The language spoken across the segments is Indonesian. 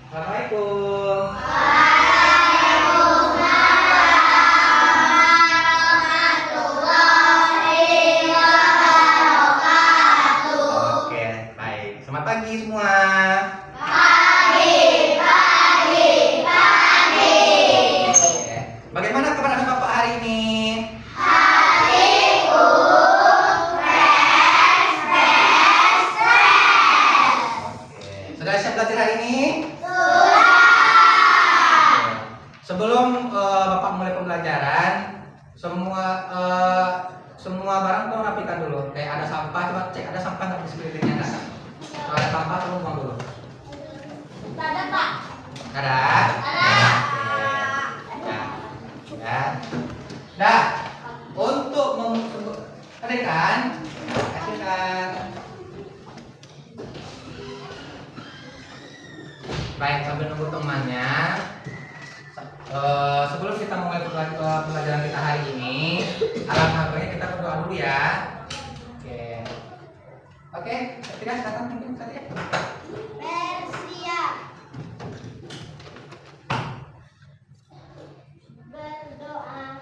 Assalamualaikum. Oke, baik. Selamat pagi semua. Oke. Bagaimana kabar anak Bapak hari ini? Sudah siap belajar hari ini? Sebelum Bapak mulai pembelajaran, semua barang tolong rapikan dulu. Kayak ada sampah, coba cek ada sampah nggak di sekelilingnya nggak? Kalau ada sampah tolong buang dulu. Ada, Pak. Ada? Ada. Oke. Ya. Dah. Untuk ada kan? Kasihkan. Baik, sambil nunggu temannya. Sebelum kita mulai pelajaran kita hari ini, alangkah baiknya kita berdoa dulu ya. Oke, tidak silakan mungkin saja. Bersiap. Berdoa.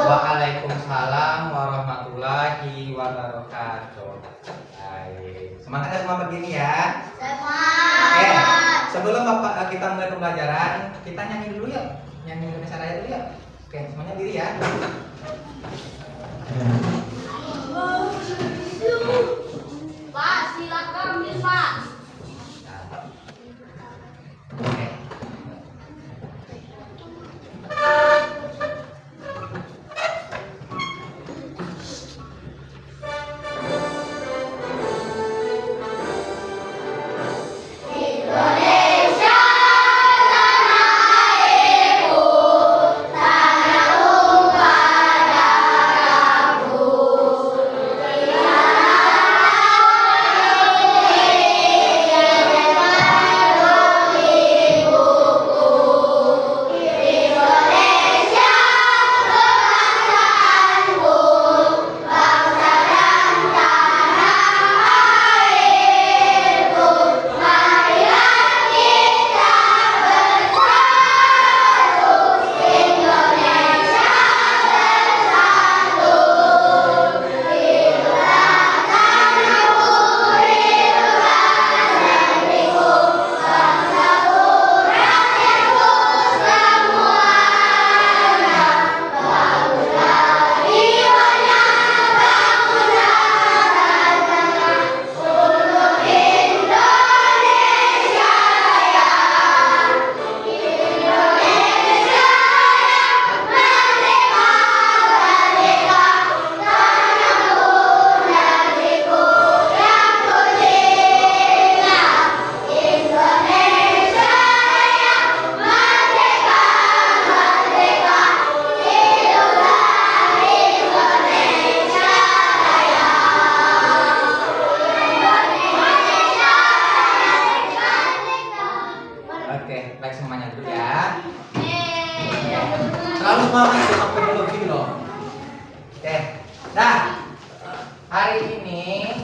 Waalaikumsalam warahmatullahi wabarakatuh. Baik, semangat ya semua begini ya. Oke, sebelum kita mulai pembelajaran, kita nyanyi dulu yuk. Nyanyi Indonesia Raya dulu yuk. Oke, semuanya diri ya. Pak, silakan bisa. Oke. Tanah tumpah darahku. Selalu semangat ya, sampai dulu gini loh. Oke. Nah, hari ini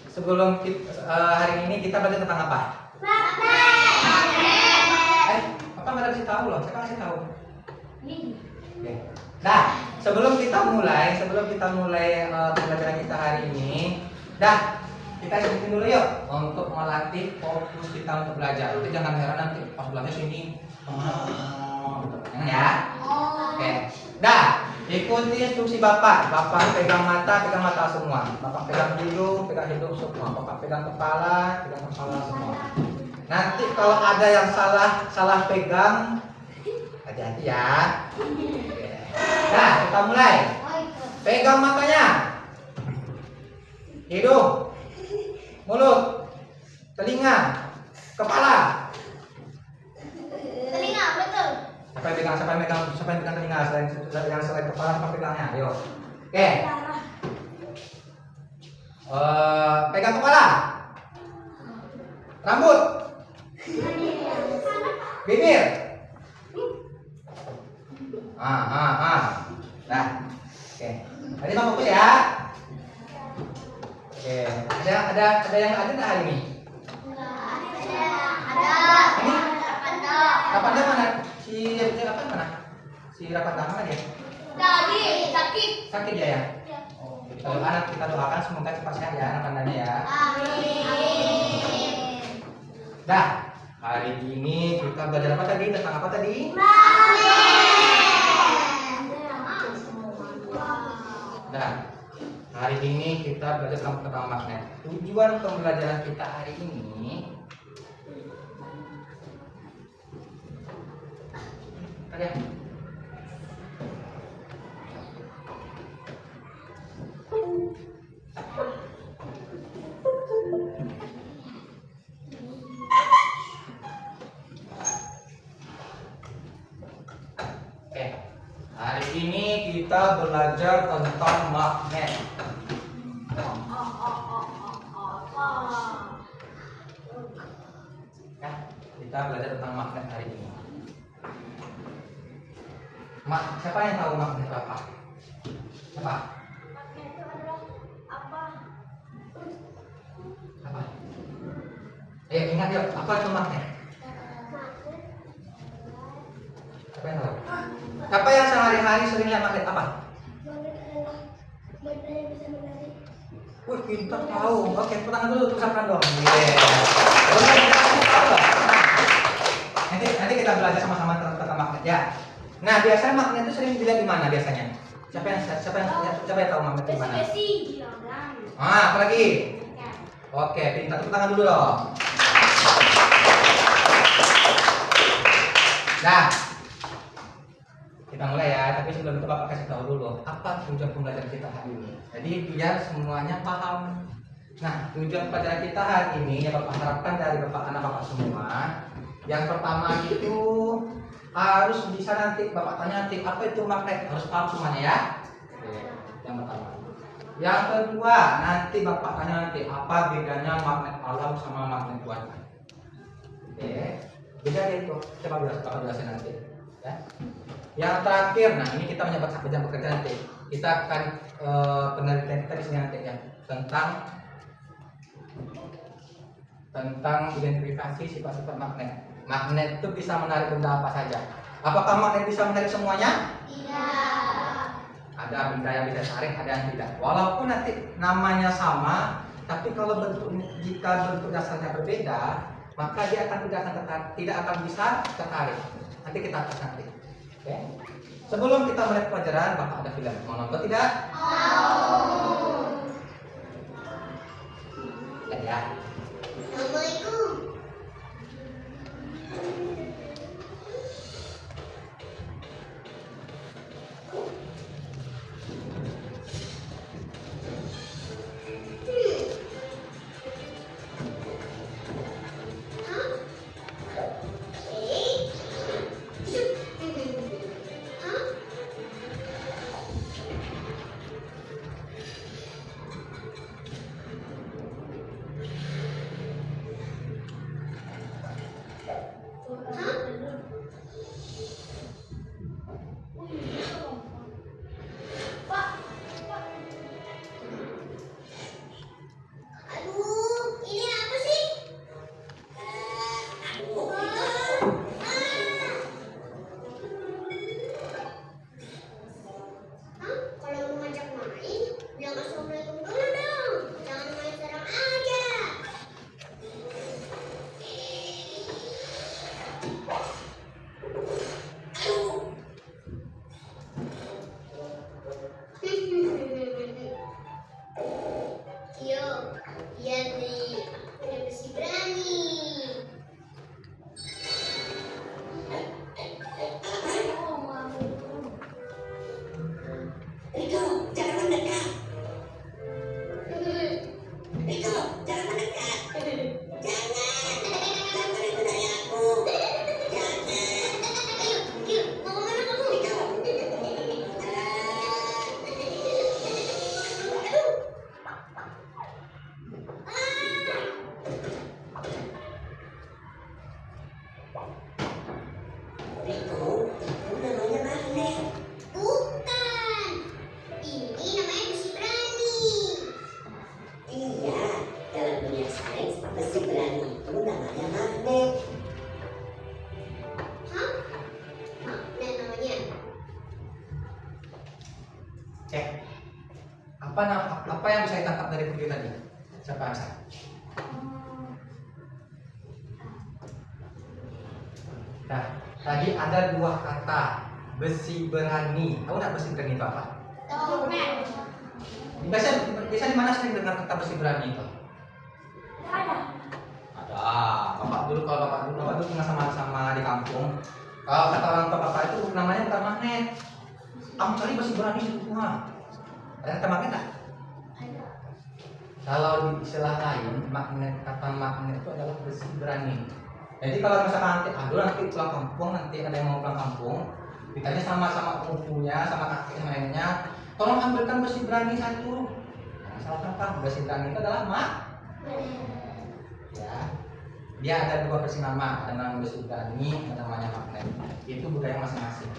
sebelum hari ini kita belajar tentang apa? Apa nggak kasih tahu loh? Saya kasih tahu. Oke. Nah, sebelum kita mulai pembelajaran kita hari ini, kita sedikit dulu yuk untuk melatih fokus kita untuk belajar. Itu jangan heran nanti pas belajar sini, jangan ya. Oke. Ikuti instruksi Bapak. Bapak pegang mata semua. Bapak pegang hidung semua. Bapak pegang kepala semua. Nanti kalau ada yang salah pegang, hati-hati ya. Oke. Kita mulai. Pegang matanya, hidung, mulut, telinga, kepala. Telinga, betul. Siapa yang pegang telinga selain kepala, siapa pegangnya? Ayo. Oke. Pegang kepala, rambut, bibir. Oke. Tadi mau fokus ya. Oke. Ada yang ada nggak hari ini? Ada. Rapanda mana? Si Rapan mana? Si Rapanda mana dia? Tadi sakit. Sakit dia ya? Oh, kita doakan semoga cepat sehat ya Rapandanya ya. Amin. Hari ini kita belajar apa tadi? Tentang apa tadi? Hari ini kita belajar tentang magnet. Tujuan pembelajaran kita hari ini ada hari ini kita belajar tentang magnet. Kita belajar tentang magnet hari ini. Siapa yang tahu magnet apa? Siapa? Magnet itu adalah apa? Apa? Ingat yuk, apa itu magnet? Siapa yang tahu? Siapa yang sehari-hari sering lihat magnet apa? Magnet adalah benda yang bisa menarik. Wih, kita tahu. Oke, tangan dulu, tuliskan dong. Nanti kita belajar sama-sama tentang magnet ya. Nah, biasanya magnet itu sering dilihat di mana biasanya? Siapa yang tahu magnet di mana? Besi bilang. Apa lagi? Oke, pintar, tepuk tangan dulu dong. Kita mulai ya, tapi sebelum itu Bapak kasih tahu dulu apa tujuan pembelajaran kita hari ini. Jadi biar semuanya paham. Nah, tujuan pembelajaran kita hari ini yang Bapak harapkan dari anak Bapak semua, yang pertama itu harus bisa nanti Bapak tanya nanti apa itu magnet, harus paham semuanya ya. Oke, yang pertama. Yang kedua, nanti Bapak tanya nanti apa bedanya magnet alam sama magnet buatan. Oke, beda itu. Coba Bapak jelasin nanti. Ya. Yang terakhir, nah ini kita menyebut jam bekerja nanti. Kita akan penelitian kita di sini nanti ya tentang identifikasi sifat-sifat magnet. Magnet itu bisa menarik benda apa saja. Apakah magnet bisa menarik semuanya? Tidak. Ada benda yang bisa tarik, ada yang tidak. Walaupun nanti namanya sama, tapi kalau jika bentuk dasarnya berbeda, maka dia tidak akan bisa tertarik. Nanti kita akan nanti. Oke. Sebelum kita mulai pelajaran, Bapak ada film. Mau nonton tidak? Mau. Ya. Assalamualaikum. Apa yang bisa ditangkap dari video tadi? Siapa yang bisa? Nah, tadi ada dua kata besi berani. Tahu nggak besi berani itu apa? Biasa di mana sering dengar kata besi berani itu? Ada. Bapak dulu tinggal sama di kampung. Kalau kata orang tua bapak itu namanya bukan magnet. Kamu cari besi berani di rumah. Ada kata magnet nggak? Kalau di istilah lain, kata magnet itu adalah besi berani. Jadi kalau misalkan nanti pulang kampung, nanti ada yang mau pulang kampung, ditanya sama ibunya, sama kakek sama neneknya, tolong ambilkan besi berani satu. Nah, salah satu besi berani itu adalah ya. Dia ada dua versi nama, ada nama besi berani, ada namanya magnet. Itu budaya masing-masing.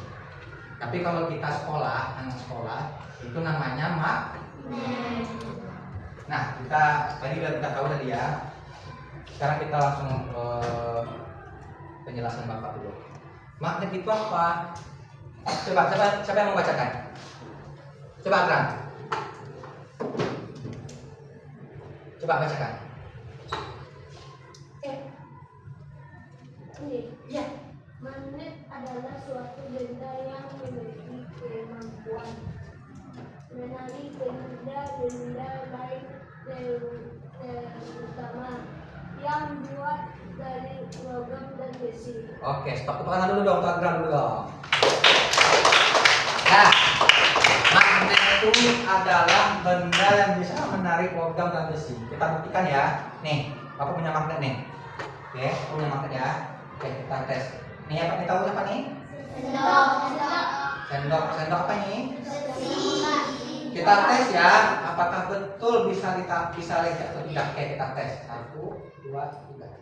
Tapi kalau kita anak sekolah, itu namanya magnet. Nah, kita tahu tadi ya. Sekarang kita langsung penjelasan Bapak dulu. Magnet itu apa? Coba siapa yang mau bacakan? Coba Akram. Coba bacakan. Ya, magnet adalah suatu benda yang memiliki kemampuan menarik benda-benda lain terutama yang dibuat dari logam dan besi. Oke, stop tepuk tangan dulu dong, Kak Akram dulu dong. Nah, magnet itu adalah benda yang bisa menarik logam dan besi. Kita buktikan ya. Nih, Bapak punya magnet nih. Oke, punya magnet ya. Oke, kita tes. Nih apa nih, tahu apa nih? Sendok apa nih? Kita tes ya, apakah betul bisa lecak atau tidak? Oke, kita tes. 1, 2, 3.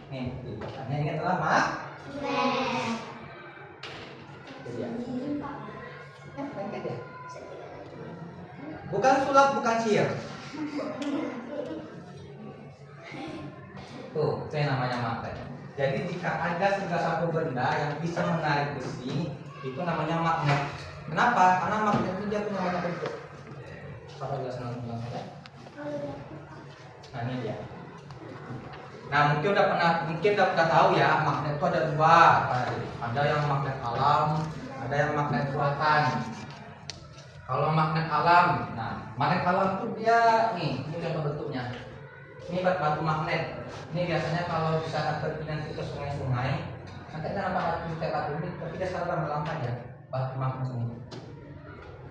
Nih, pertanyaannya ini adalah magnet. Bukan sulap, bukan sihir. Tuh, itu yang namanya magnet. Jadi jika ada segala satu benda yang bisa menarik besi, itu namanya magnet. Kenapa? Karena magnet itu dia punya banyak bentuk. Apa jelasin tentang magnet? Nah, ini dia. Nah, mungkin udah tahu ya, magnet itu ada dua. Ada yang magnet alam, ada yang magnet buatan. Kalau magnet alam, magnet alam itu dia ini contoh bentuknya. Ini batu magnet. Ini biasanya kalau bisa terpindah ke sungai-sungai, nanti ada batu ini, tapi dia sekarang melangkah ya, batu magnet ini.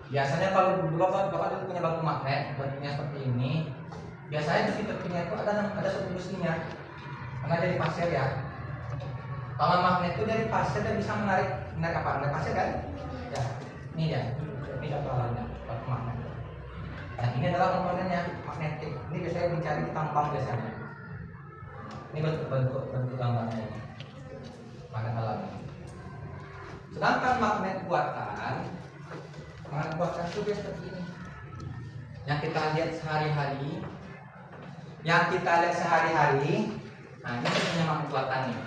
Biasanya kalau dulu bapak punya batu magnet, bentuknya seperti ini. Biasanya di tepinya itu ada satu besinya, karena dari pasir ya. Kalau magnet itu dari pasir dia bisa menarik apa? Menarik pasir kan? Ya, ini dia. Ini contoh alamnya, batu magnet. Nah, ini adalah komponennya magnetik. Ini biasanya mencari tambang biasanya. Ini bentuk gambarnya ini. Magnet alam. Sedangkan magnet buatan itu dia seperti ini. Yang kita lihat sehari-hari. Nah, ini punya magnet buatan nih.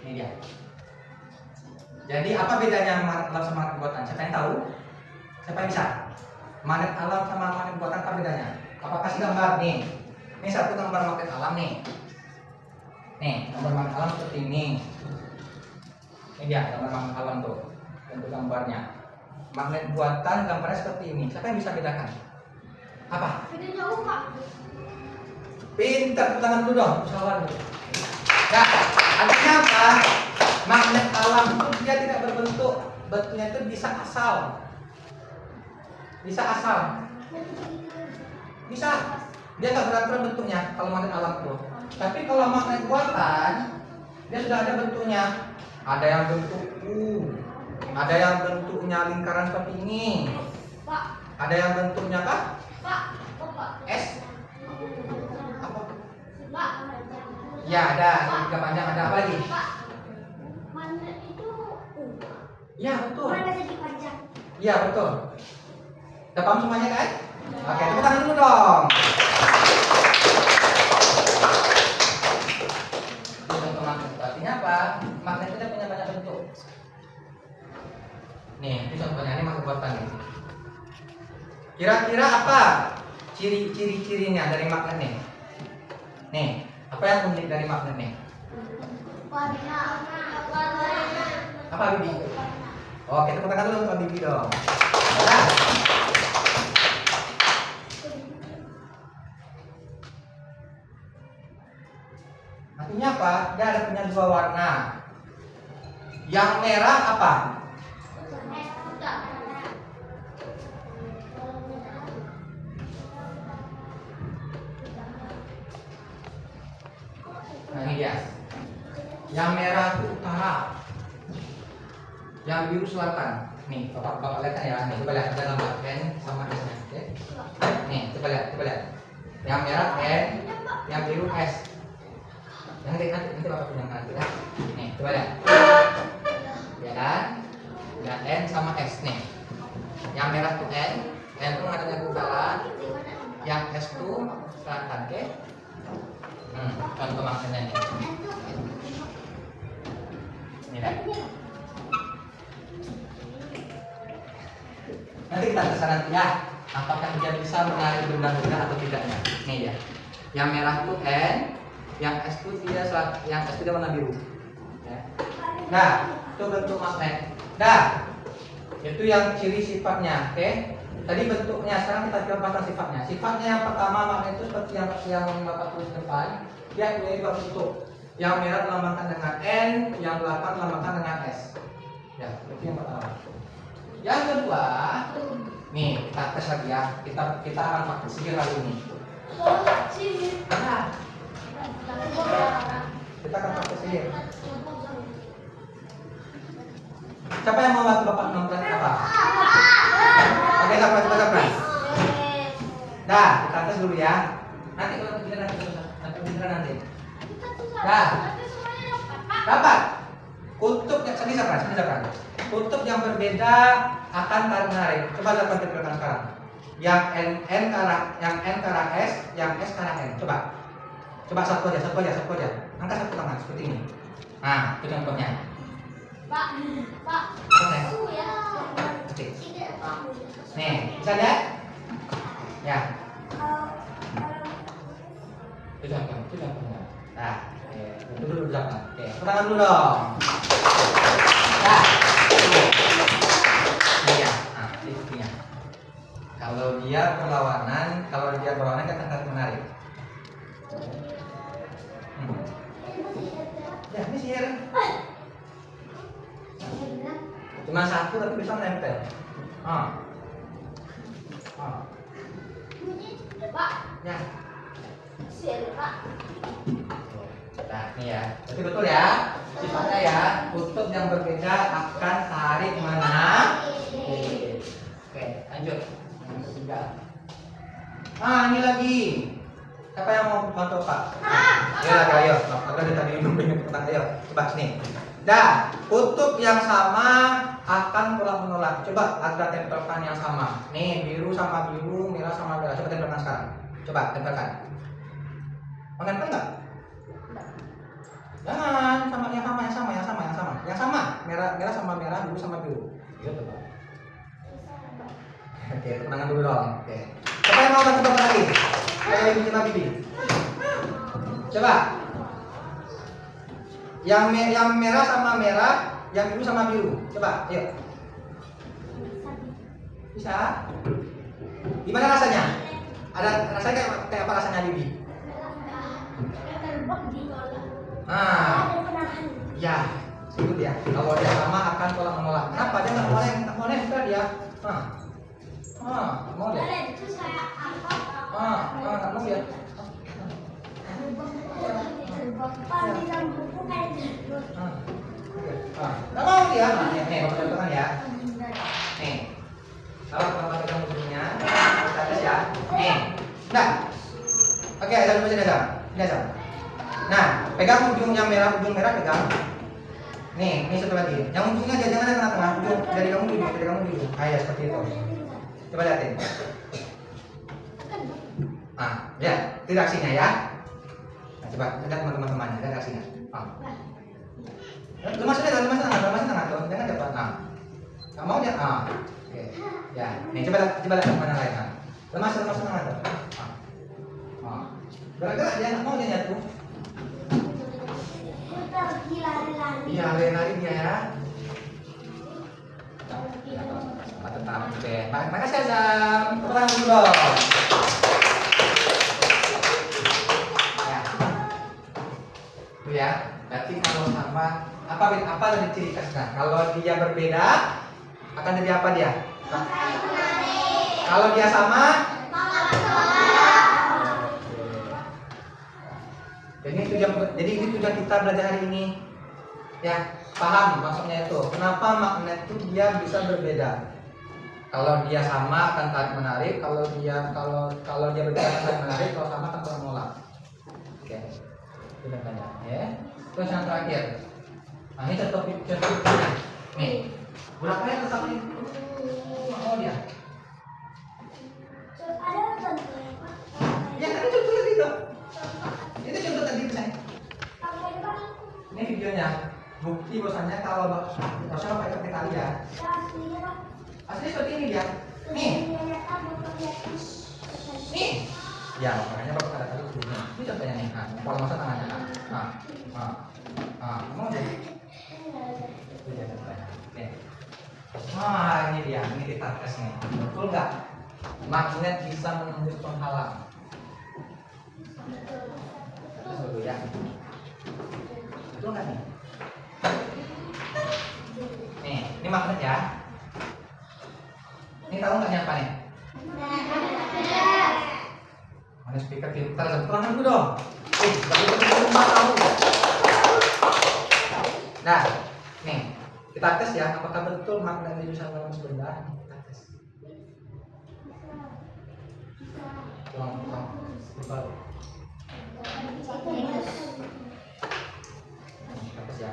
Ini dia. Jadi apa bedanya magnet alam sama magnet buatan? Siapa yang tahu? Siapa yang bisa? Magnet alam sama magnet buatan apa bedanya? Apa kasih gambar nih? Ini satu gambar magnet alam nih. Nih, gambar magnet alam seperti ini. Ini dia gambar magnet alam tuh. Bentuk gambarnya. Magnet buatan gambarnya seperti ini. Siapa yang bisa bedakan? Apa? Bedanya Pak. Pintar, tangan dulu dong, usahawan dulu. Nah, artinya apa? Magnet alam itu dia tidak berbentuk. Bentuknya itu bisa asal. Bisa. Dia nggak berat bentuknya kalau magnet alam tuh. Tapi kalau magnet buatan, dia sudah ada bentuknya. Ada yang bentuk U, ada yang bentuknya lingkaran seperti ini. Pak. Ada yang bentuknya apa? Pak. S. Apa? Pak. Ya ada, tiga panjang ada apa lagi? Pak. Magnet itu U. Ya betul. Mana segi panjang? Iya betul. Udah paham semuanya kan? Oke, tepuk tangan dulu dong. Ini contoh magnet. Artinya apa? Magnet itu punya banyak bentuk. Nih, ini contohnya, ini masuk kotak nih. Kira-kira apa ciri-cirinya dari magnet nih? Nih, apa yang unik dari magnet nih? Warna. Apa Bibi? Oke, tepuk tangan dulu untuk Bibi dong. Nah. Artinya apa? Dia ada punya dua warna. Yang merah apa? Nah ini dia. Yang merah itu utara. Yang biru selatan. Nih, bapak lihat ya. Nih, coba lihat ada gambar N sama S-nya. Oke. Nih, coba lihat. Yang merah N, yang biru S. Nanti bapak punya nanti ya. Nih, coba lihat. Ya kan? Ya N sama S nih. Yang merah tuh N itu ngadanya ke utara. Yang S tuh selatan, oke? Contoh maksudnya nih. Ini lihat. Nanti kita kesana nanti ya. Apakah dia bisa menarik benda-benda atau tidaknya? Nih ya. Yang merah tuh N, yang S tuh dia warna biru. Ya. Nah, itu bentuk magnet. Nah, itu yang ciri sifatnya, oke? Tadi bentuknya, sekarang kita coba sifatnya. Sifatnya yang pertama magnet itu seperti yang Bapak tulis depan, dia punya dua bentuk. Yang merah dilambangkan dengan N, yang belakang dilambangkan dengan S. Ya, itu yang pertama. Yang kedua, nih kita tes lagi ya. Kita akan pakai sihir kali ini. Nah, kita akan pakai sihir. Siapa yang mau bantu Bapak nonton apa? Oke, sabar. Dah, kita tes dulu ya. Nanti kalau nanti. Dah. Dapat. Kutub yang sekarang. Kutub yang berbeda akan tarik-menarik. Coba dapat dipilihkan sekarang. Yang N ke arah S, yang S ke arah N. Coba satu aja. Angkat satu tangan seperti ini. Nah, itu contohnya. Pak. Oke. Ya. Oke. Nih, bisa lihat? Ya. Itu contohnya. Nah, itu dulu jangan. Oke, tangan dulu dong. Nah, ini ya. Nah, ini. Kalau dia berlawanan kan akan menarik. Ya, ini sihir. Cuma satu tapi bisa menempel. Pak. Ya. Sihir, Pak. Nah, ini ya. Berarti betul ya. Sifatnya ya, kutub yang berbeda akan tarik mana? Oke, lanjut. Yang ketiga. Ini lagi. Siapa yang mau bantu Pak? Ayo. Maka dari tadi belum pengen tentang ayo. Coba sini. Dah, kutub yang sama akan menolak. Coba ada tempelkan yang sama. Nih, biru sama biru, merah sama merah. Coba tempelkan sekarang. Coba tempelkan. Menempel nggak? Jangan, yang sama. Merah sama merah, biru sama biru. Gitu, Pak. Oke, tenangan dulu dong. Oke. Siapa yang mau bantu Bapak lagi? Kayak Ibu Cina Bibi. Coba. Yang merah sama merah, yang biru sama biru. Coba, ayo. Bisa? Gimana rasanya? Ada rasanya kayak apa rasanya Bibi? Ya, itu dia. Kalau dia sama akan tolak menolak. Kenapa dia nggak boleh? Nggak boleh juga dia. Mau dia? Nggak mau ya. Nggak mau dia. Nih, bapak contohkan ya. Nih, kalau bapak pegang ujungnya, kita tes ya. Nih, nah, oke, ada dulu sini aja. Nah, pegang ujung yang merah, pegang. Nih, ini satu lagi. Yang ujungnya jangan ada tengah-tengah. Ujung dari kamu ujung. Ya seperti itu. Coba lihatin. Ya, itu reaksinya ya. Nah, coba lihat teman-temannya, lihat reaksinya. Lu masih tengah tuh, jangan cepat. Nggak mau dia? Oke. Ya, nih coba lihat mana lain. Lemas tengah tuh. Gerak-gerak dia nggak mau dia nyatu. Pergi lari-lari. Iya, lari-lari dia ya. Tetap. Oke. Makasih Azam. Tepuk tangan dulu dong. Ya. Tuh ya. Berarti kalau sama apa dari ciri khasnya? Kalau dia berbeda akan jadi apa dia? Kalau dia sama? Jadi ini tujuan kita belajar hari ini. Ya, paham maksudnya itu. Kenapa magnet itu dia bisa berbeda? Kalau dia sama akan tarik menarik, kalau dia berbeda akan tarik menarik, kalau sama akan tolak menolak. Oke. Itu contohnya, ya. Terus yang terakhir. Nah, ini contohnya. Nih. Berapa yang tetap ini? Mau dia? Ada contohnya, Pak? Ya, tadi contoh tadi itu. Itu contoh tadi misalnya. Ini videonya. Bukti bahwasanya kalau Bapak pakai tali ya. Asli seperti ini dia. Nih. Nih. Ya, makanya Bapak ada tali sebelumnya. Ini contohnya nih. Pola masa tangannya. Mau deh. Ini dia contohnya. Nih. Ini dia. Ini kita tes nih. Betul nggak? Magnet bisa menembus penghalang. Tes dulu ya. Betul nggak nih? Nih, ini magnet ya. Ini tahu nggak ini apa nih? Mana speaker kita terang dulu dong. Bagi tahu. Nah, nih kita tes ya. Apakah betul magnet ini bisa menembus benda? Kita tes. Tolong. Kita tes ya.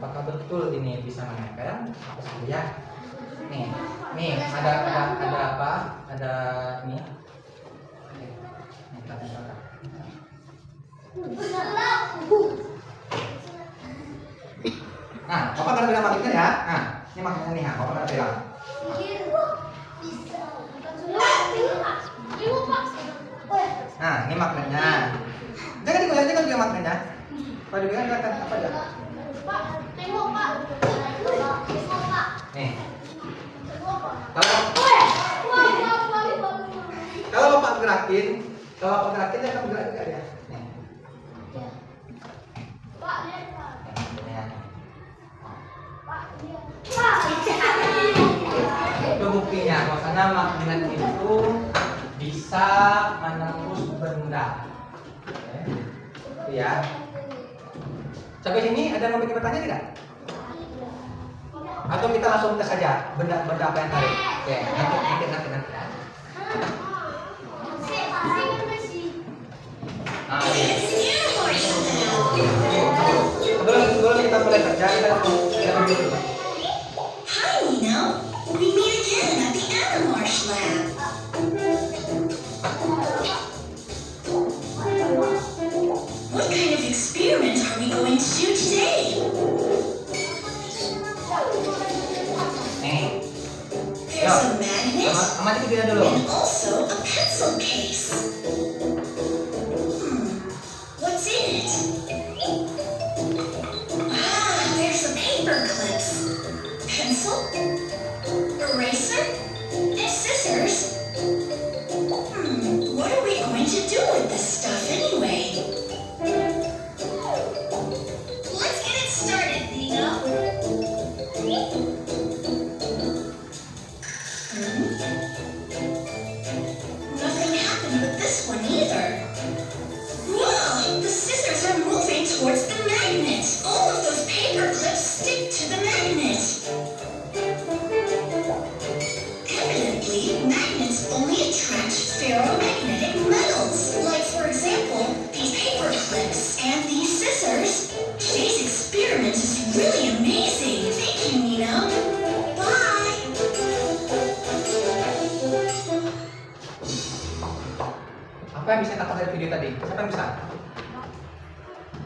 Apakah betul ini bisa menempel? Apa saja? Nih, ada apa? Ada ini. Kita tempelkan. Nah, Bapak akan bilang magnetnya ya. Nah, ini magnetnya nih, Bapak akan bilang. Nah, ini magnetnya. Jangan digoyang juga magnetnya. Kalau digoyang akan apa ya? Pak, tengok Pak. Nih. Kalau Bapak gerakin, dia akan bergerak juga dia. Nih. Pak, lihat Pak. Nih. Pak, lihat. Itu buktinya bahwasanya magnet itu bisa menembus benda. Itu ya. Sampai sini ada yang mau bikin bertanya tidak? Atau kita langsung tes saja benda apa yang tarik? Oke, nanti ya. Sebelum kita mulai kerja, kita dulu. Hi, Nino. We meet again at the Animarsh Lab. What kind of experiment are we going to do today? Nih. There's a magnet Sama kita dulu. and also a pencil case. What's in it? There's a paper clips, pencil, eraser, and scissors. What are we going to do with this stuff anyway? Let's get it started, Nino. Nothing happened with this one either. Whoa! The scissors are moving towards the magnet. All of those paper clips stick to the magnet. Evidently, magnets only attract ferromagnetic metals. Like, for example, these paper clips and these scissors. Today's experiment is really amazing. Thank you, Nino. Bye! Apa yang bisa dapat dari video tadi? Siapa yang bisa?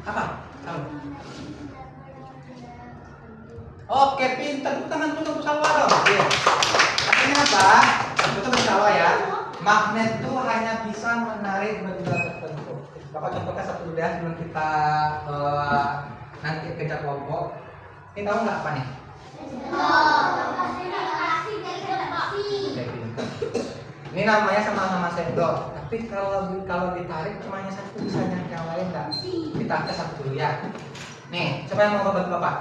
Apa? Tahu. Oke, pintar. Tepuk tangan dulu untuk Salwa dong. Oke. Artinya apa? Betul Salwa ya. Magnet itu hanya bisa menarik benda tertentu. Bapak contohkan satu udah sebelum kita nanti kejar kelompok. Ini tahu nggak apa nih? Ini namanya sama-sama sendok. Tapi kalau ditarik cuma hanya satu, bisa yang lain nggak? Kita tes satu dulu ya. Nih, siapa yang mau bantu Bapak?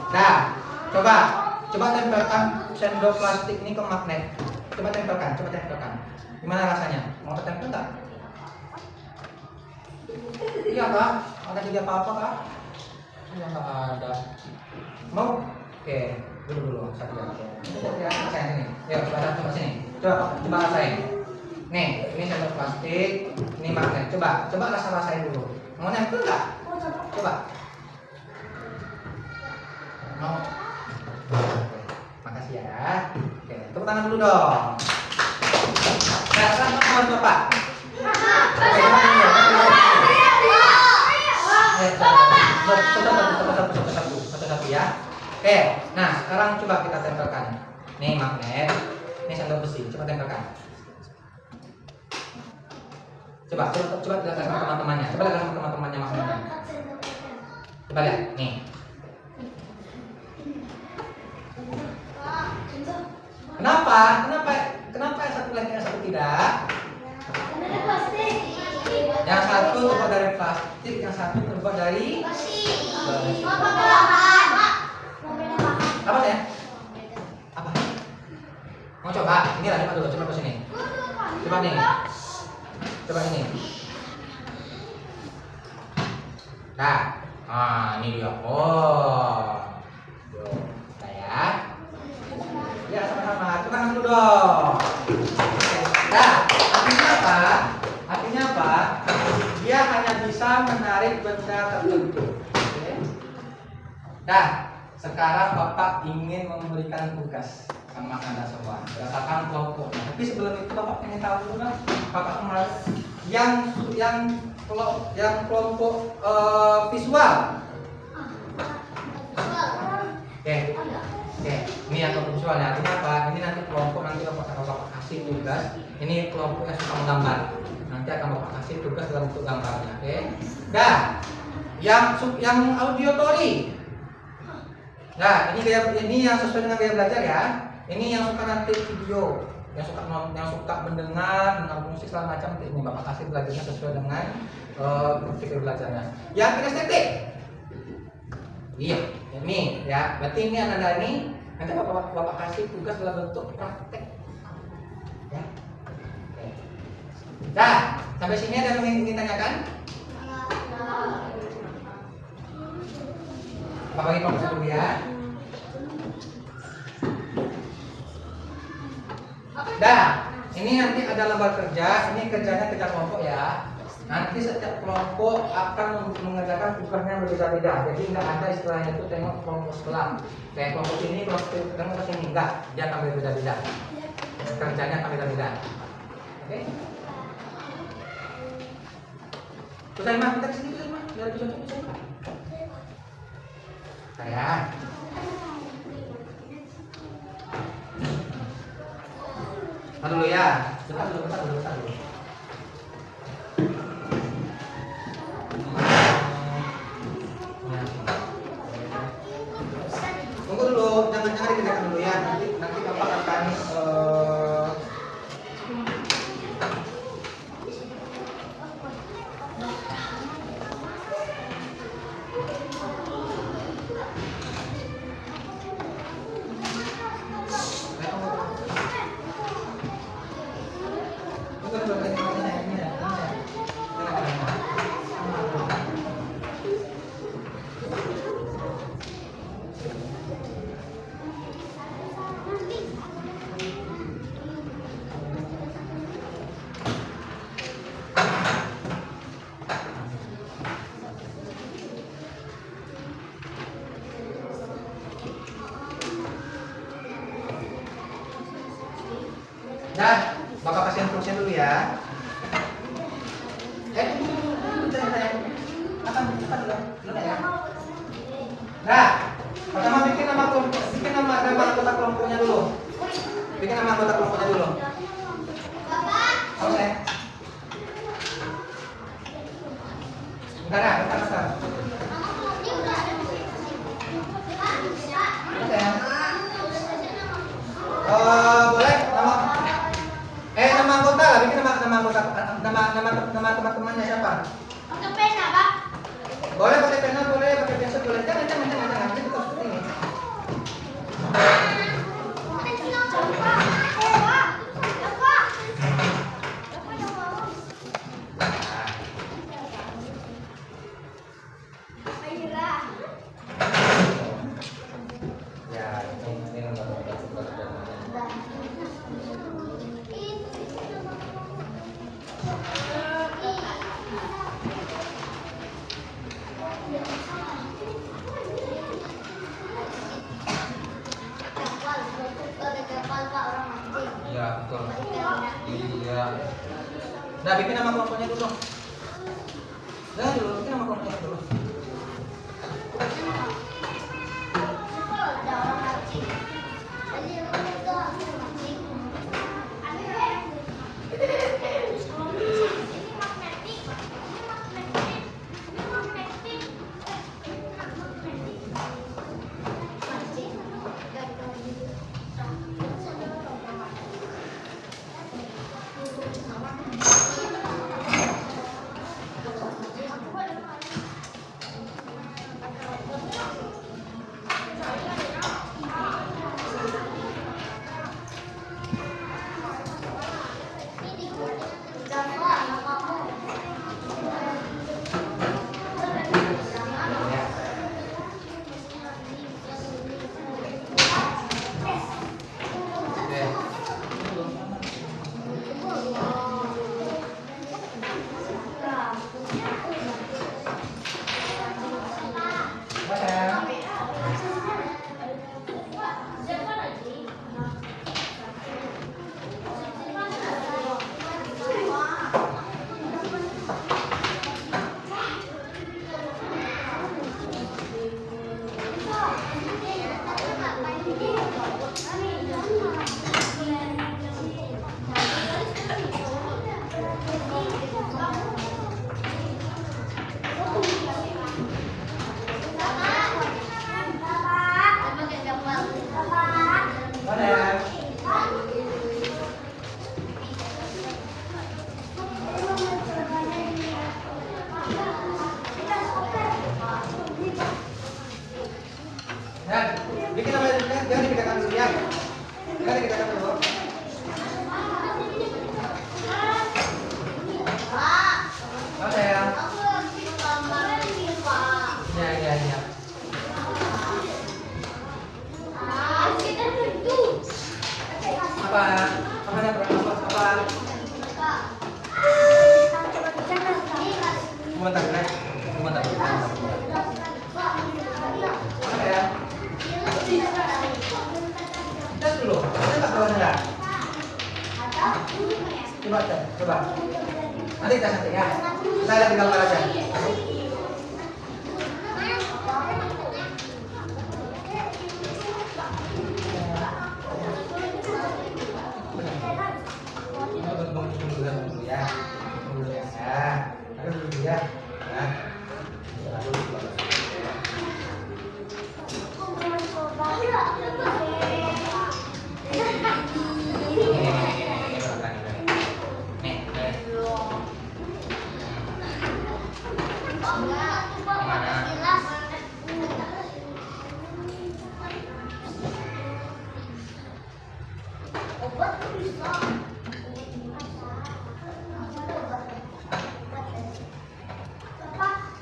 Nah, coba tempelkan sendok plastik ini ke magnet. Coba tempelkan. Gimana rasanya? Mau tertempel nggak? Iya Kak, ada juga apa-apa Kak? Ya nggak ada. Mau? Oke, dulu satu ya. Rasain sini. Yuk, coba sini. Coba rasain. Nih, ini sendok plastik, ini magnet. Coba rasain dulu. Mau nempel nggak? Coba. Mau? Makasih ya. Oke, tepuk tangan dulu dong. Nah, sekarang mau Bapak. Satu ya. Oke, nah sekarang coba kita tempelkan. Nih magnet, ini sendok besi. Coba tempelkan. Coba lihat sama teman-temannya. Coba lihat sama teman-temannya magnetnya. Coba lihat, nih. Kenapa yang satu lagi yang satu tidak? Yang satu terbuat dari plastik, yang satu terbuat dari besi. Apa ya? Apa? Mau coba? Ini lah, coba dulu, coba ke sini. Coba nih. Coba ini. Nah, ini dia. Oh. Saya. Ya, sama-sama. Tepuk tangan dulu dong. Nah, artinya apa? Dia hanya bisa menarik benda tertentu. Oke. Nah, sekarang Bapak ingin memberikan tugas sama Anda semua berdasarkan kelompok. Tapi sebelum itu Bapak ingin tahu dulu kan, Bapak kemarin yang kelompok visual. Oke, ini yang kelompok visual ya. Artinya apa? Ini nanti kelompok nanti Bapak kasih tugas. Ini kelompok yang suka menggambar. Nanti akan Bapak kasih tugas dalam bentuk gambarnya. Oke. Nah, yang auditory. Nah, ini yang sesuai dengan gaya belajar ya. Ini yang suka nanti video, yang suka mendengar musik segala macam. Ini Bapak kasih belajarnya sesuai dengan fikir belajarnya. Yang kinestetik. Iya, ini ya. Berarti ini Anda ini nanti Bapak kasih tugas dalam bentuk praktek. Ya. Oke. Nah, sampai sini ada yang ingin tanyakan? Bapak bagi kelompok dulu ya. Nah, ini nanti ada lembar kerja. Ini kerjanya kerja kelompok ya. Nanti setiap kelompok akan mengerjakan tugasnya berbeda-beda. Jadi nggak ada istilahnya itu tengok kelompok sebelah. Kayak kelompok ini, kelompok sini enggak. Dia akan berbeda-beda. Kerjanya akan beda-beda. Oke? Selesai mah, kita kesini selesai mah. Biar bisa selesai. Saya. Tahan dulu ya. Bentar dulu. Tunggu dulu, jangan dikerjakan dulu ya. Nanti Bapak akan Bapak kasih instruksi dulu ya. Makan dulu. Dulu ya. Nah, pertama bikin nama kelompok, bikin nama anggota kelompoknya dulu. Bikin nama anggota kelompoknya dulu. Oke. Bentar ya, bentar. Oke. Boleh nama anggota lah, bikin nama anggota, nama teman-temannya siapa? Pakai pena, Pak. Boleh pakai pena, boleh pakai pensil, boleh. Jangan. Nanti kita seperti ini. Ya, ini nomor. Iya, betul. Iya. Nah, bikin nama kelompoknya dulu. Bikin nama kelompoknya dulu. Bikin nama jangan dibedakan dulu ya. Jangan dibedakan dulu. Apa ya? Iya. Apa? Apanya apa? Sebentar. Apa ya? Tes dulu. Ada nggak bawahnya? Coba. Nanti tes nanti ya. Saya lihat di gambar aja. Dulu ya.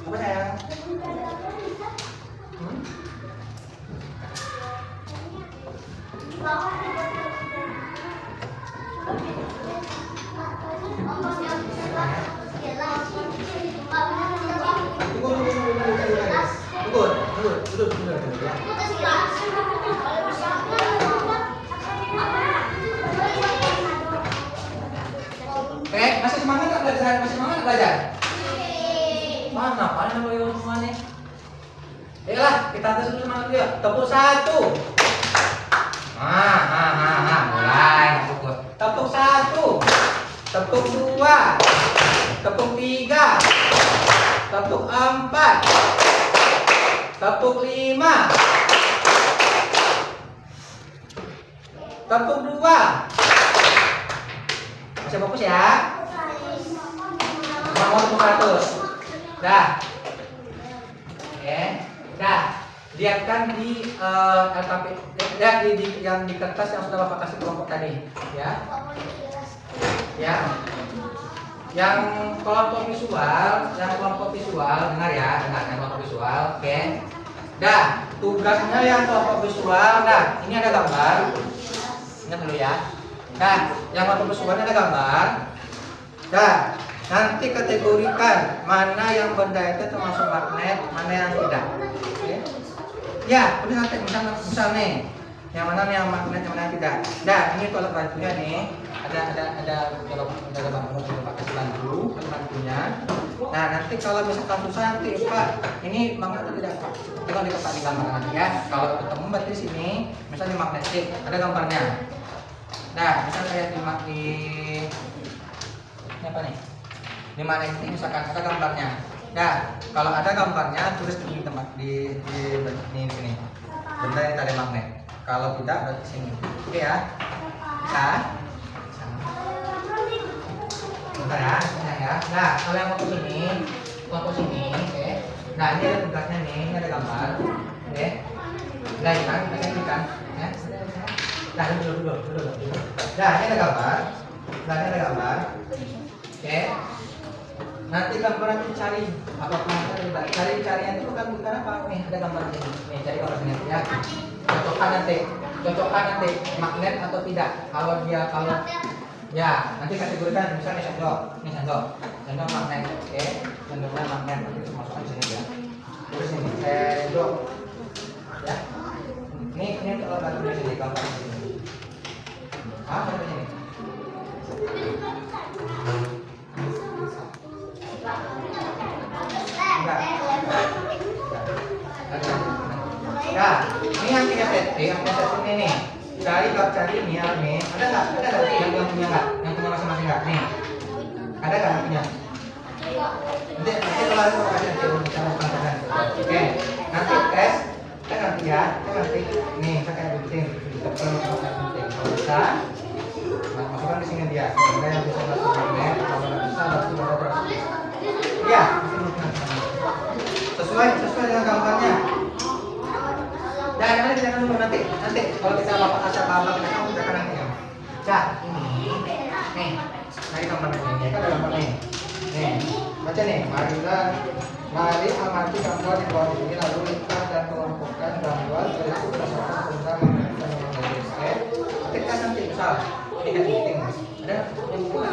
Apa sayang? Tunggu ya. Masih semangat nggak belajar? kenapa nih loyo semua nih? Ayolah, kita tes dulu semangat dulu ya. Tepuk 1. Mulai tepuk. Tepuk 1. Tepuk 2. Tepuk 3. Tepuk 4. Tepuk 5. Tepuk 2. Masih fokus ya? Mau tepuk 100. Dah. Oke. Dah. Lihatkan di LKP, lihat di yang di kertas yang sudah Bapak kasih kelompok tadi, ya. Ya. Yang kelompok visual, dengar ya, yang kelompok visual, oke. Dah, tugasnya yang kelompok visual, dah, ini ada gambar. Ingat dulu ya. Dah, yang kelompok visualnya ada gambar. Dah, nanti kategorikan mana yang benda itu termasuk magnet, mana yang tidak. Oke. Ya, udah nanti misal nih, yang mana yang magnet, yang mana yang tidak. Dah, ini tolak bantunya nih. Ada kasih bantunya. Nah, nanti kalau misalkan susah nanti Pak, ini magnet atau tidak Pak? Kita dikepak di gambar nanti ya. Kalau ketemu berarti di sini, misalnya di magnetik, ada gambarnya. Nah, misal kayak di ini apa nih? Di magnetik misalkan ada gambarnya. Nah, kalau ada gambarnya tulis di tempat di sini. Benda yang tadi magnet. Kalau tidak berarti sini. Oke ya? Bisa? Bentar ya, ya. Nah, kalau yang fokus ini, oke. Nah, ini ada tugasnya nih, ini ada gambar, oke. Nah, ikan, ya. Nah, dulu. Nah, ini ada gambar. Oke. Nanti gambar nanti cari apa carian itu bukan apa nih, ada gambar ini. Nih, cari gambar ini ya. Cocokkan nanti magnet atau tidak. Kalau ya, nanti kategorikan misalnya sendok magnet, oke, sendoknya magnet, nanti masukkan di sini ya. Terus ini sendok, ya. Ini kalau batunya sini, gambar di sini. Apa ini? Nah, ini yang punya set ini nih. Cari ini ya, nih. Ada nggak yang punya nggak? Yang punya masing-masing nggak? Nih. Ada nggak yang punya? Nanti kalau ada kasih kita lakukan. Oke. Nanti tes. Nanti. Nih, saya kayak bikin. Kita perlu penting. Kalau bisa, masukkan di sini dia. Ada yang bisa masuk magnet. Kalau nggak bisa, masuk ada. Iya. Sesuai dengan gambarnya. Dan nanti kita dulu nanti kalau kita Bapak kasih apa kita kamu udah nanti ya. Cak, ini nih. Nah, gambarnya ini kan ada gambarnya. Nih, baca nih. Mari amati gambar di bawah ini lalu lihat dan kelompokkan gambar berikut berdasarkan tentang dan mengenai. Ketika nanti misal ini kan penting. Ada yang buku.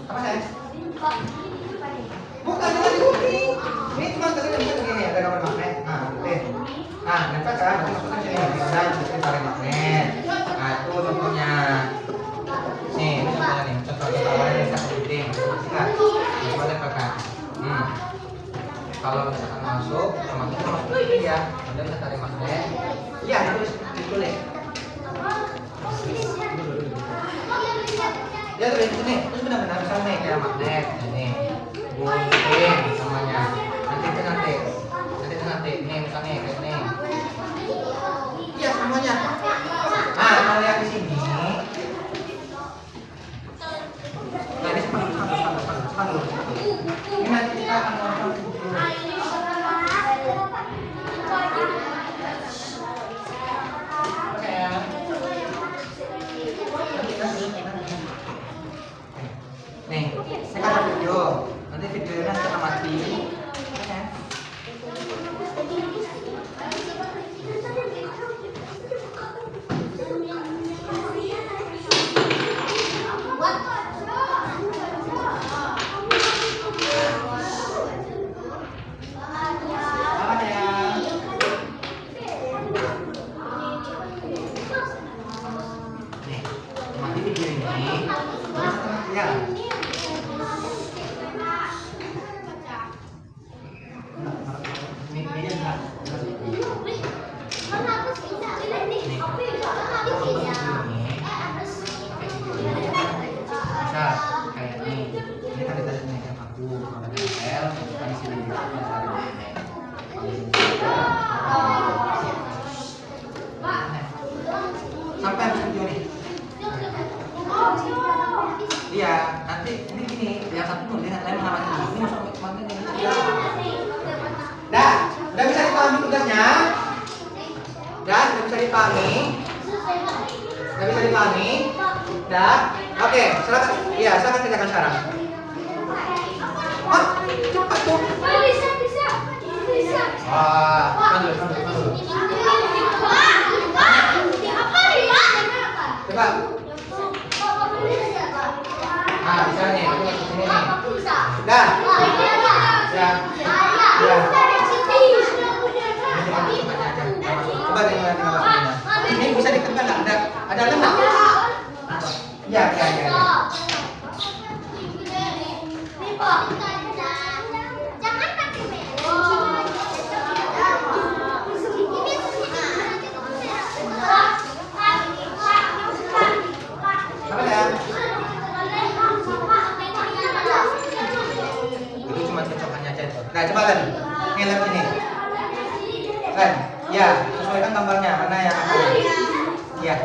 Apa saya? Bukan dengan digunting. Ini cuma kesini begini ada gambar magnet. Nah, gitu. Nah, nempel kan? Masukkan sini. Bisa jadi tarik magnet. Nah, itu contohnya. Nih, ini contohnya nih. Contoh awalnya bisa digunting. Nah, coba tempelkan. Kalau misalkan masuk, magnetnya masuk ke sini ya. Kemudian kita tarik magnet. Iya, terus ditulis. Ya terus ini, terus benar-benar misalnya nih kayak magnet, ini gunting semuanya. Nanti, ini misalnya kayak ini. Iya semuanya. Nah kalau yang di sini, nah ini sepan dulu. Ini nanti kita akan ngomong dulu. Nih, saya kan ada video. Nanti videonya kita mati. sini. Sampai habis video nih. Iya, nanti ini gini, yang satu dulu, dia lain mengamati dulu. Ini masuk kemarin ini. Dah, udah bisa dipahami tugasnya? Dah, udah bisa dipahami? Udah bisa dipahami? Dah, oke, silakan. Iya, silakan kerjakan sekarang. Ah, cepat tuh. Bisa. Panggil dulu. Coba. Ah, bisa nih. Ini nih. Dah. Ya. Coba tinggal maksudnya. Ini bisa ditekan nggak? Ada nggak? Ya. Apa ya? Itu cuma cocokannya aja itu. Nah, coba kan. Ini lem ini. Kan? Ya, sesuaikan gambarnya mana yang aku. Ya.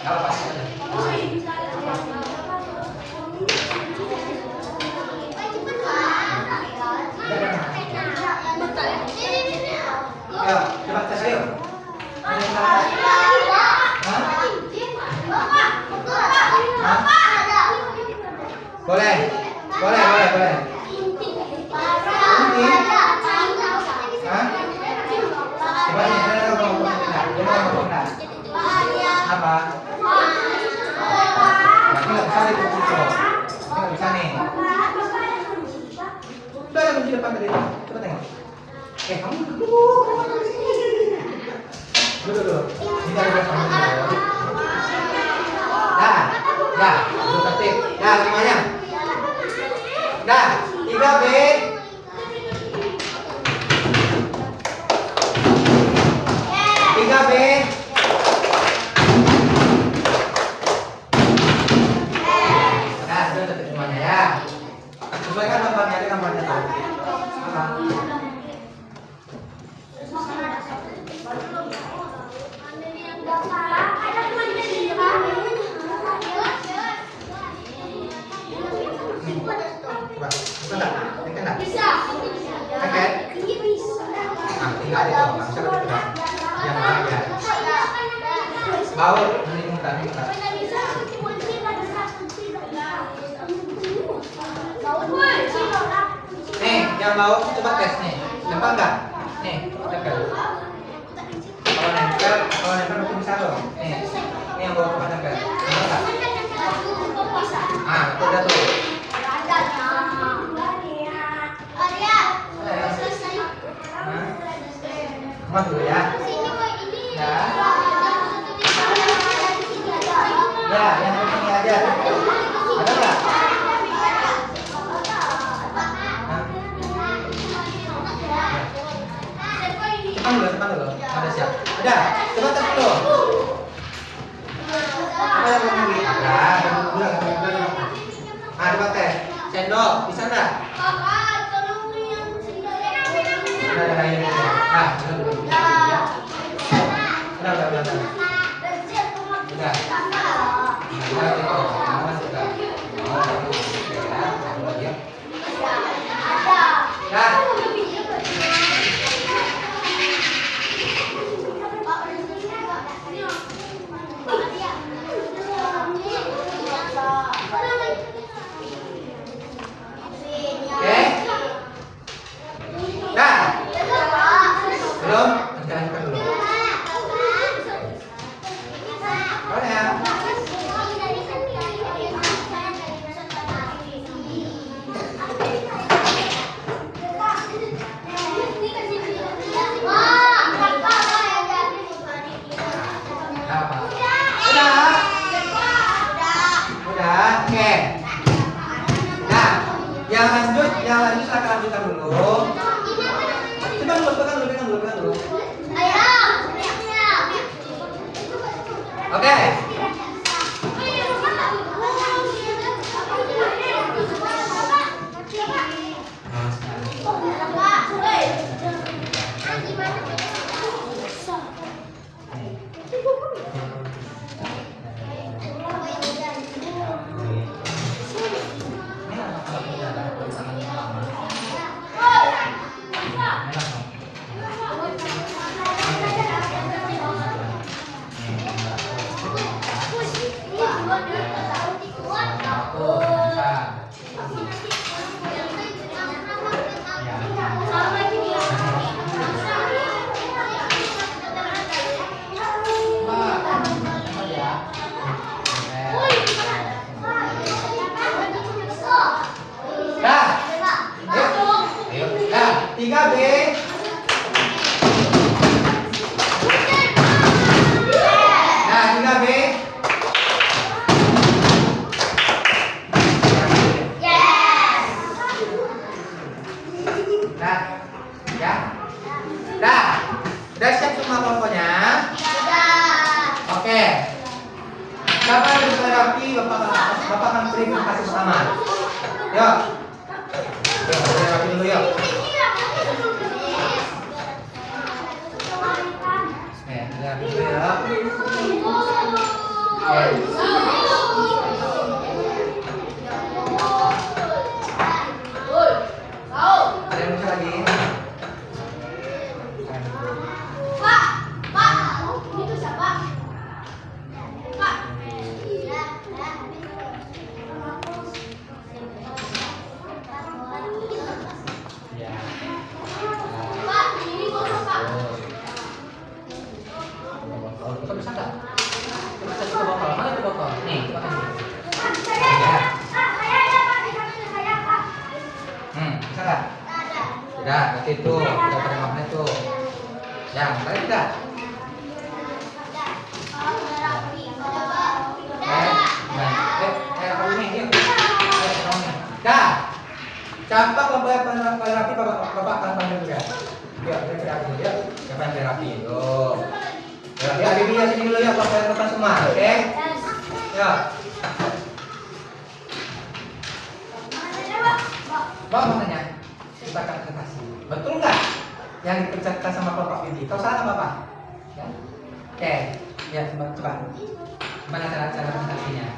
Enggak apa-apa. Ayo, coba tes ayo. Boleh. Coba nih, saya ngomong enggak. Apa? Berarti nggak bisa dipukul kok. Ini nggak bisa nih. Udah ada kunci depan tadi. Coba tengok. Kamu dulu. Dulu. Ini ada kamu dulu. Dah, dulu tertib. Dah semuanya. Dah, 3B. 3B. Nah, sudah tertib semuanya ya. Sesuaikan gambarnya, ada gambarnya tuh. Coba, bisa enggak? Bisa. Oke. Nah, tinggal itu, nggak bisa lebih berat. Yang lain ya. Baut, ini mudah. Nih, yang baut coba tes nih. Lempar nggak? Nih, tempel. Kalau nempel mungkin bisa loh. Nih, ini yang baut coba tempel. Lempar nggak? Ah, itu udah tuh. Kemana dulu ya? Ya, yang ini aja. Ada nggak? Depan dulu. Ada siap. Ada. Coba tes dulu. Apa yang belum lagi? Ada. Ah, coba tes. Sendok, bisa nggak? Ada ini. Ah, udah. Belum? Lanjutkan dulu. Boleh ya? Apa? Udah? Oke. Nah, yang lanjut saya akan lanjutkan dulu. Pegang dulu. Oke. Yuk. Yuk, kita rapi dulu yuk. Kita rapi dulu ya. Ada yang bisa lagi? Ya. Coba bisa nggak? Coba saya coba botol. Mana tuh botol? Nih, coba kasih. Ya. Bisa nggak? Tidak, berarti itu udah pada magnet tuh. Ya, tadi tidak. Apa ini? Yuk. Dah. Campak lembaga terapi bapak akan panggil juga. Yuk, kita terapi dulu yuk. Siapa yang terapi? Yuk. Ya, Bibi ya sini dulu ya, bapak depan semua, oke? Yuk. Bapak mau tanya, kita akan presentasi. Betul nggak yang dikerjakan sama Bapak Bibi? Tahu salah nggak Bapak? Ya. Oke, ya coba. Gimana cara presentasinya?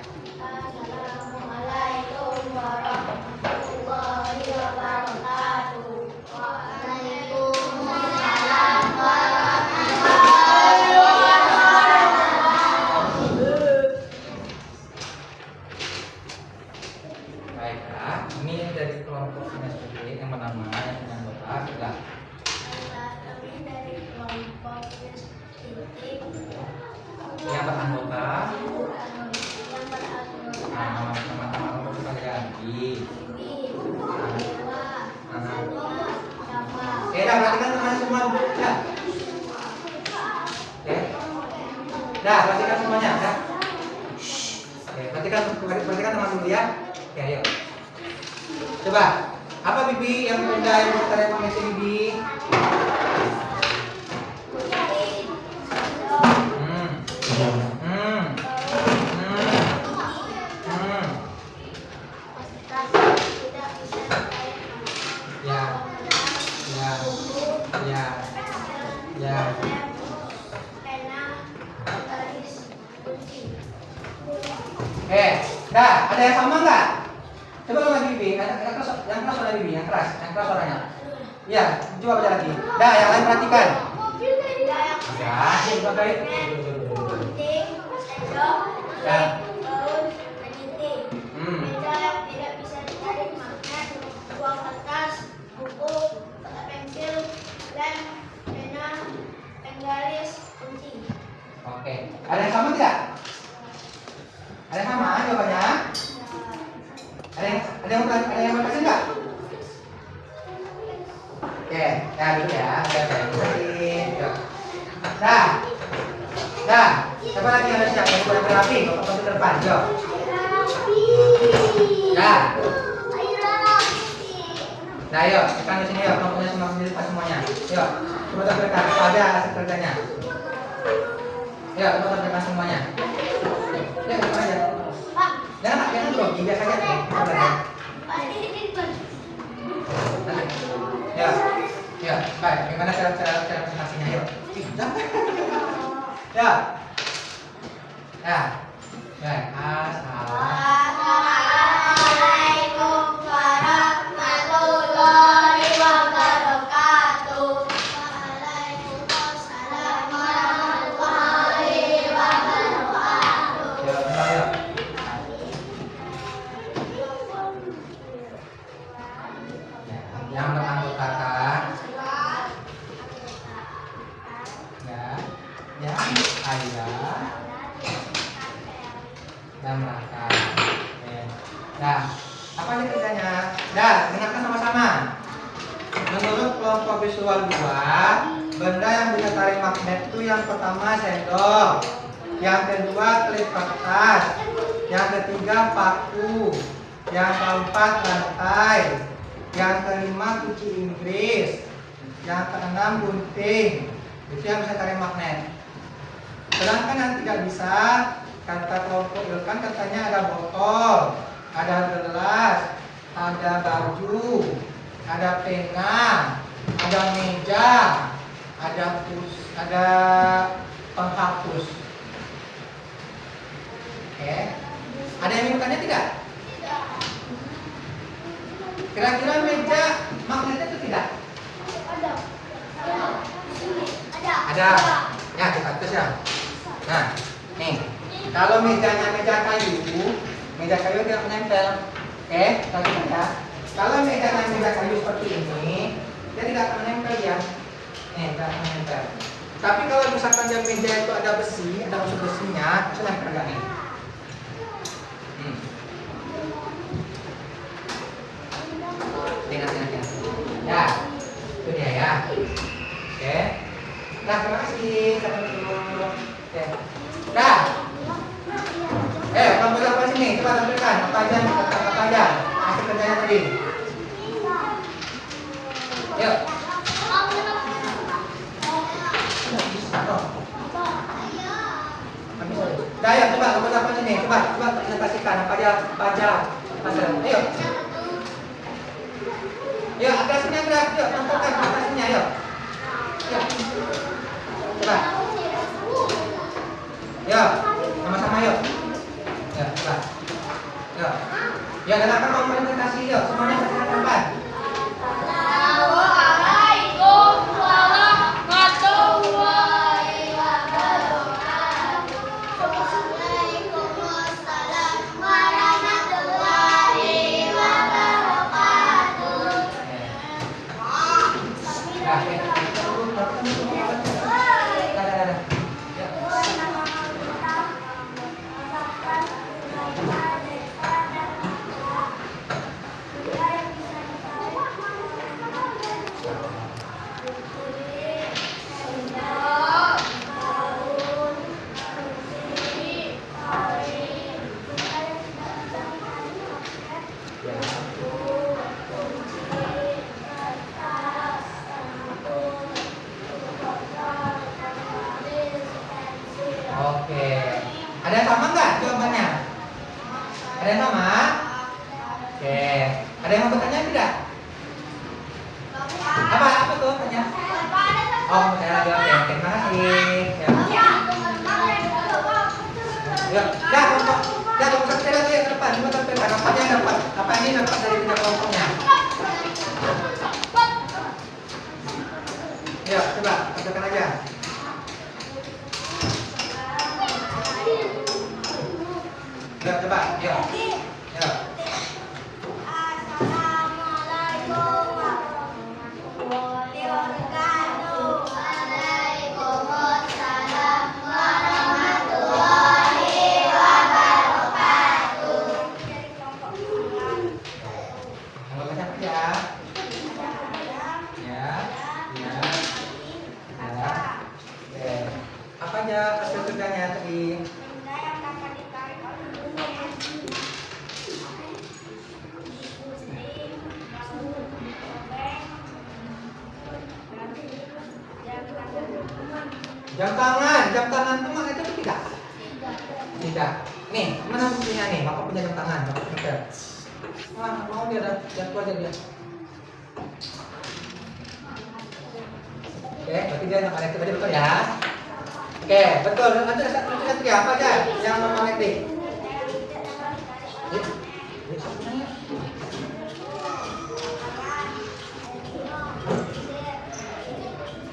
Assalamualaikum warahmatullahi wabarakatuh. Waalaikumsalam warahmatullahi wabarakatuh. Baiklah, ini dari kelompok SPG yang pertama yang punya anggota adalah Kami dari kelompok titik yang beranggota. yang beranggota Nah, teman-teman kelompok kita ganti. Oke, dah perhatikan teman semua dulu ya. Oke. Dah, perhatikan semuanya ya. Oke, perhatikan teman dulu ya. Oke, ayo. Coba, apa Bibi yang benda yang kita rekomendasi Bibi? Ya. Dah, ada yang sama nggak? Coba lagi Bibi, yang keras suara Bibi, yang keras suaranya. Ya, coba baca lagi. Dah, yang lain perhatikan. Ya, coba baik. Ya. Meja yang tidak bisa ditarik magnet, uang kertas, buku, peta pensil, lem, pena, penggaris, kunci. Oke, ada yang sama tidak? Ada yang sama jawabannya? Ada yang mau kasih nggak? Oke, ya dulu ya. Dah. Siapa lagi yang harus siap? Yang boleh berapi, bapak ke depan, yuk. Dah. Nah, yuk, sekarang di sini yuk, kelompoknya semua sendiri semuanya. Yuk, coba tampilkan ada aset kerjanya. Yuk, coba tampilkan semuanya. Yuk, coba aja. Jangan grogi, biasa aja. Ya, baik. Gimana cara presentasinya? Yuk. Ya. Baik. Assalamualaikum warahmatullahi wabarakatuh. Waalaikumsalam warahmatullahi wabarakatuh. Yuk. Yang beranggotakan yang ayah dan Raka. Nah, apa ini kerjanya? Dah, dengarkan sama-sama. Menurut kelompok visual 2, benda yang bisa tarik magnet itu yang pertama sendok, yang kedua klip kertas, yang ketiga paku, yang keempat lantai, yang kelima kunci Inggris, yang keenam gunting. Itu yang bisa tarik magnet. Sedangkan yang tidak bisa, kata kelompok Ilkan katanya ada botol, ada gelas, ada baju, ada pena, ada meja, ada penghapus. Oke. Ada yang minta tidak? Kira-kira meja magnetnya itu tidak? Ada. Ya, kita tes ya. Nah, nih. Kalau mejanya meja kayu dia menempel. Oke, kita lihat ya. Kalau mejanya meja kayu seperti ini, dia tidak akan menempel ya. Nih, tidak akan menempel. Tapi kalau misalkan yang meja itu ada besi, ada unsur besinya, itu nempel enggak nih? Ingat. Ya, itu dia ya. Oke. Nah, terima kasih. Oke. Dah. Kamu apa sini? Coba tampilkan apa aja hasil kerjanya tadi. Yuk. Dah ya, coba kamu apa sini? Coba presentasikan apa aja. Ayo. Yuk, atasnya gerak. Yuk, tampilkan atasnya. Yuk. Coba. Yuk, sama-sama yuk. Ya, coba. Yuk. Ya, dengarkan mau presentasi yuk. Semuanya persilakan. Assalamualaikum warahmatullahi wabarakatuh. Waalaikumsalam warahmatullahi wabarakatuh. Oke. Ada yang sama nggak jawabannya? Ada yang sama? Oke. Ada yang mau bertanya tidak? Apa tuh tanya? Oh, saya lagi. Oke. Terima kasih. Ya. Yuk, kamu kerja lagi ke depan. Coba tampilkan apa yang dapat. Apa ini dapat dari tiga kelompoknya? Yuk, coba tampilkan aja. Yuk, coba. Yuk. Assalamualaikum warahmatullahi wabarakatuh. Waalaikumsalam warahmatullahi wabarakatuh. Anggap aja ya. Ya. Oke. Apa aja hasil kerjanya tadi? Jam tangan itu mana itu tidak? Tidak. Nih, mana buktinya nih? Bapak punya jam tangan, Bapak tempel. Mau dia jatuh aja dia. Oke, berarti dia magnetik tadi betul ya? Oke, betul. Ada satu ya apa aja yang magnetik?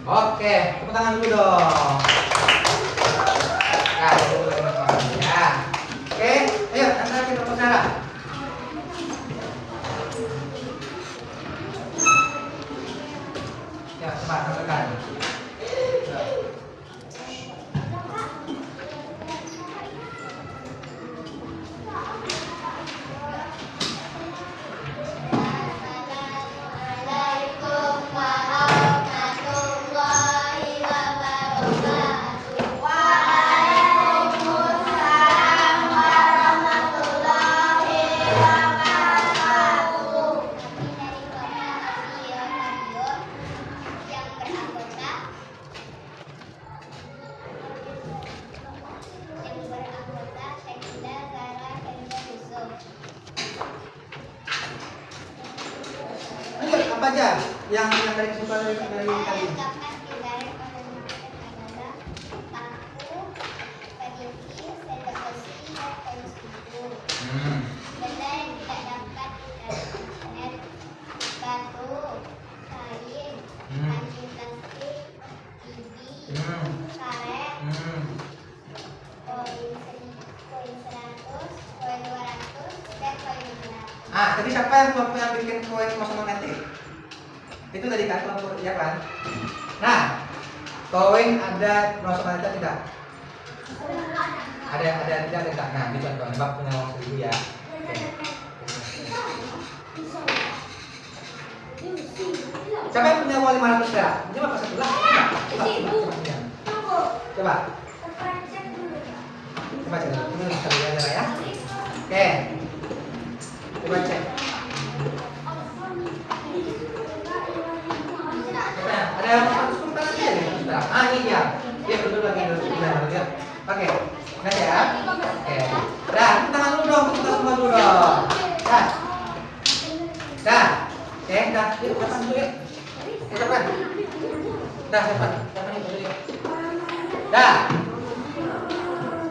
Oke, tepuk tangan dulu dong. Nah, dulu ya. Oke, ayo antara kita berbicara. Ya, cepat tekan. Apa aja yang dari kesimpulan dari tadi? Mengucapkan hindari pada tahu, prediksi, sendok besi, dan kayu setuju. Benda yang tidak dapat internet, batu, kain, kancing plastik, TV, karet, koin 100, koin 200, dan koin 500. Tadi siapa yang bikin koin masuk magnetik? Itu tadi kan kelompok ya kan? Nah, koin ada masuk magnetik tidak? Ada tidak? Nah, ini contoh nebak punya uang 1000 ya. Oke. Siapa yang punya uang 500 ya? Ini apa satu lah? Coba. Coba cek dulu. Ini bisa dilihat ya. Oke. Coba cek. Ada yang 100 kan aja nih. Ini dia. Dia duduk lagi ya. Oke. Nah ya. Oke. Dah, tangan dulu dong, kita semua dulu dong. Dah. Dah. Oke, dah. Yuk, cepat dulu ya. Cepat. Dah, cepat. Cepat nih dulu ya. Dah.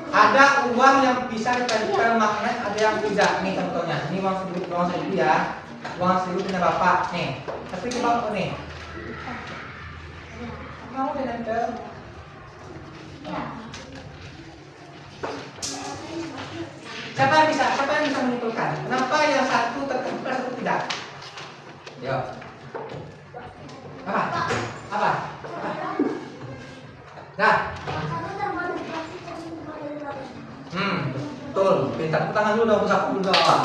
Ada uang yang bisa ditarik magnet, ada yang tidak. Nih contohnya. Ini uang 1000 ya. Uang 1000 punya bapak. Nih. Tapi coba nih. Mau dia nempel? Siapa yang bisa menyimpulkan? Kenapa yang satu tertempel, satu tidak? Yo. Apa? Dah. Betul. Pintar tepuk tangan dulu dong, sapu dulu dong.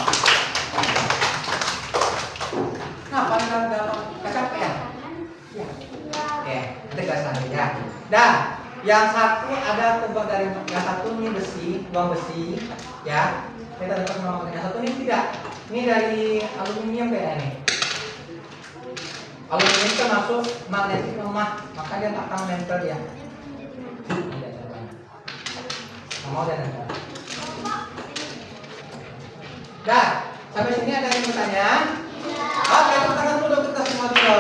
Kenapa enggak kecapean? Ya. Oke, kita gas lagi ya. Dah. Yang satu ada tebak dari yang satu ini besi, uang besi, ya. Kita dapat nomor yang satu ini tidak. Ini dari aluminium kayaknya nih. Aluminium itu masuk magnetik lemah, maka dia tak akan menempel dia. Mau dia nempel. Dah, sampai sini ada yang bertanya? Oke, tepuk tangan dulu dong kita semua dulu.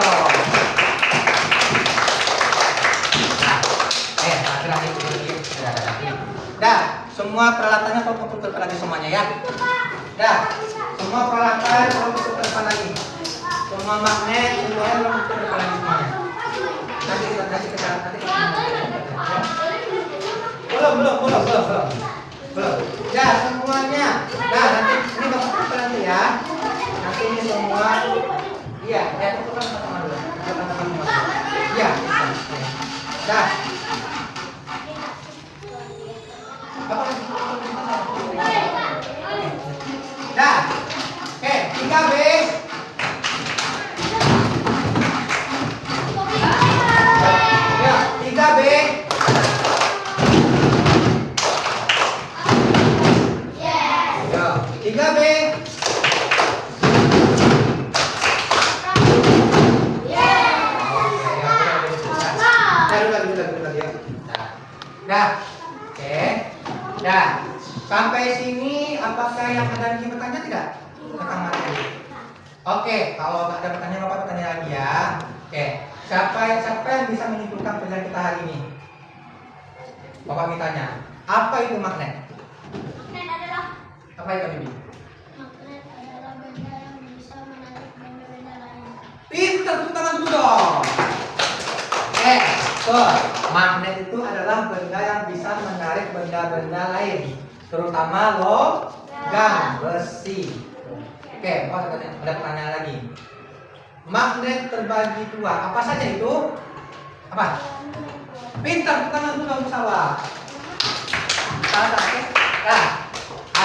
Terakhir dah, semua peralatannya tolong putar lagi semuanya ya. Dah, semua peralatan tolong putar lagi. Semua magnet semuanya tolong putar lagi semuanya. Nanti kita kasih ke sana, nanti belum. Ya semuanya. Nah nanti ini bapak putar nanti ya. Nanti ini semua. Iya, ya putar sama dulu. Iya. Dah. Dah. Oke, 3B. Ya, 3B. Ya, 3B. Dah. Oke. Dah. Sampai sini apakah yang ada di bertanya tidak? Rekan materi. Oke, kalau nggak ada pertanyaan Bapak bertanya lagi ya. Oke. Siapa yang bisa menyimpulkan pelajaran kita hari ini? Bapak ditanya, apa itu magnet? Magnet adalah Apa itu Bibi? magnet adalah benda yang bisa menarik benda-benda lain. Pintar, tepuk tangan dulu dong. Oke, magnet itu adalah benda yang bisa menarik benda-benda lain, terutama logam, besi. Oke, ada pertanyaan lagi. Magnet terbagi dua, apa saja itu? Apa? Pintar, tepuk tangan dulu dong pesawat. Nah,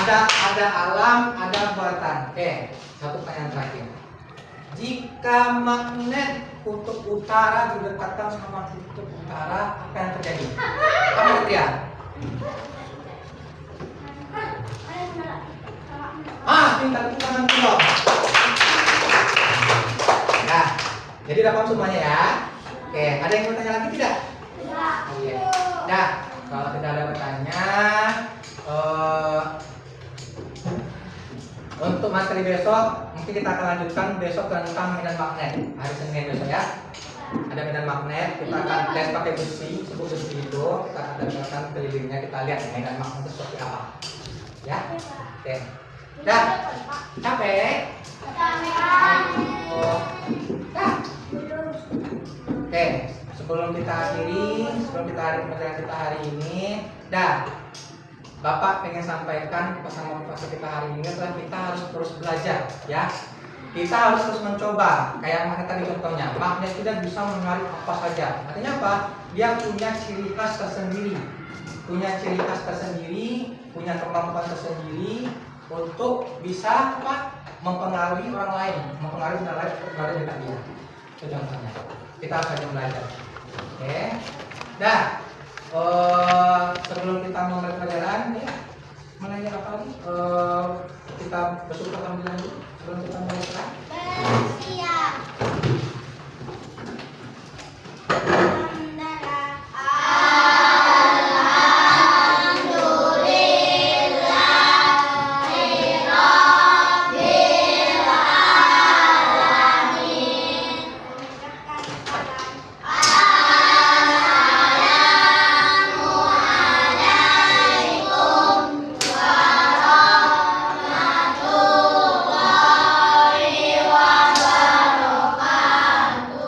ada alam, ada buatan. Oke, satu pertanyaan terakhir. Jika magnet kutub utara didekatkan sama kutub utara, apa yang terjadi? Apa ya? Pintar, tepuk tangan dulu. Nah, jadi udah paham semuanya ya. Oke, ada yang mau tanya lagi tidak? Iya. Nah, kalau tidak ada bertanya, untuk materi besok Nanti kita akan lanjutkan besok tentang medan magnet. Hari Senin besok ya. Ada medan magnet, kita akan tes pakai besi, sebut besi itu. Kita akan tempelkan kelilingnya, kita lihat medan magnet itu seperti apa. Ya. Oke. Dah. Capek? Oh. Dah. Oke, sebelum kita akhiri pembelajaran kita hari ini, Bapak pengen sampaikan pesan motivasi kita hari ini adalah kita harus terus belajar, ya. Kita harus terus mencoba. Kayak magnet tadi contohnya, magnet tidak bisa menarik apa saja. Artinya apa? Dia punya ciri khas tersendiri, punya kemampuan tersendiri untuk bisa mempengaruhi orang lain, mempengaruhi orang lain berada dekat dia. Itu contohnya. Kita harus saja belajar. Oke. Sebelum kita mulai pelajaran, ya, mulai apa lagi? Kita bersyukur alhamdulillah dulu sebelum kita mulai pelajaran. Siap.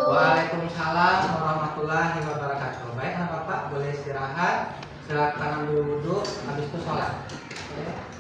Waalaikumsalam warahmatullahi wabarakatuh. Baik, Bapak boleh istirahat, silakan ambil wudhu, habis itu sholat. Oke.